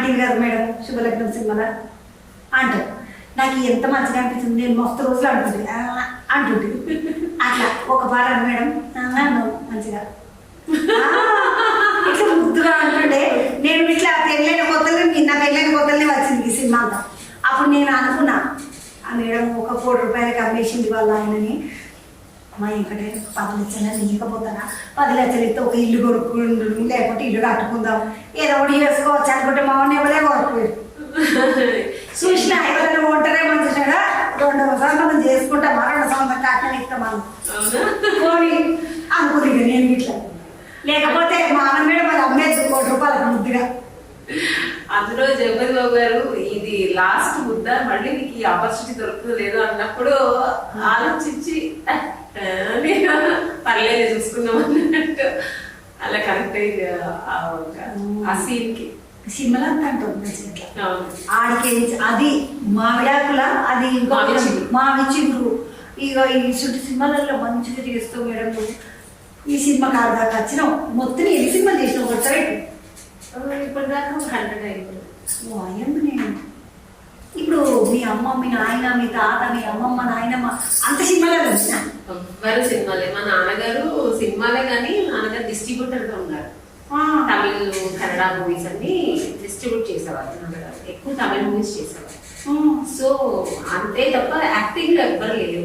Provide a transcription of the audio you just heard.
అయింది కదా మేడం శుభలగ్నం సినిమాలో అంటారు. నాకు ఎంత మంచిగా అనిపిస్తుంది, నేను మస్తు రోజులు అంటుంది అంటుంది. అట్లా ఒక వారం మేడం మంచిగా ఇట్లా ముద్దుగా అంటుండే. నేను ఇట్లా పెళ్ళైన కొత్తలు నా పెళ్ళైన కొత్తలనే వచ్చింది ఈ సినిమా అంతా. అప్పుడు నేను అనుకున్నా ఆ మేడం ఒక 1 కోటి రూపాయలకి అమ్మేసింది వాళ్ళ ఆయనని. మా ఇంకటే 10 లక్షలు నీకపోతానా, 10 లక్షలు ఇస్తే ఒక ఇల్లు కొనుక్కుండు, లేకపోతే ఇల్లు కట్టుకుందాం, ఏదో ఒకటి చేసుకోవచ్చు అనుకుంటే మా వాడిని ఎవరే కొనుక్కోరు. చూసిన ఎవరైనా కొంటారే మంచిగా 2 సంవత్సరం చేసుకుంటా, 2 సంవత్సరం కాకుండా ఇస్తామని పోనీ అనుకుంది నేను ఇట్లా. లేకపోతే మా అన్న మేడం అది అమ్మేది 1 కోటి రూపాయలకు ముద్దుగా. అందులో జగపతి బాబు గారు ఇది లాస్ట్ ముద్ద, మళ్ళీ నీకు ఈ ఆపర్చునిటీ దొరుకుతుందో లేదో అన్నప్పుడు ఆలోచించి పర్లేదు చూసుకుందాం అన్నట్టు అలా కరెక్ట్ అయింది ఆ సీన్ కి. సినిమాలో అంతా అంటుంది ఆడికి అది మామిడాకుల అది ఇంకో మామి చిగురు. ఇక ఈ చుట్టూ సినిమాలలో మంచిగా చేస్తావు మేడం. ఈ సినిమా కాదు దాకా వచ్చినావు, మొత్తం ఎన్ని సినిమాలు చేసినావు వచ్చాయి ఇప్పటిదాకా 100 అయిపోయింది. నేను ఇప్పుడు మీ అమ్మ మీ నాయన మీ తాత మీ అమ్మమ్మ నాయనమ్మ అంత సినిమాలో వచ్చిన ఎవ్వరు సినిమాలే. మా నాన్నగారు సినిమాలే కానీ నాన్నగారు డిస్ట్రిబ్యూటర్ గా ఉన్నారు. తమిళ్ కన్నడ మూవీస్ అన్ని డిస్ట్రిబ్యూట్ చేసేవారు నాన్నగారు. ఎక్కువ తమిళ మూవీస్ చేసేవారు. సో అంతే తప్ప యాక్టింగ్ లో ఎవ్వరు లేరు.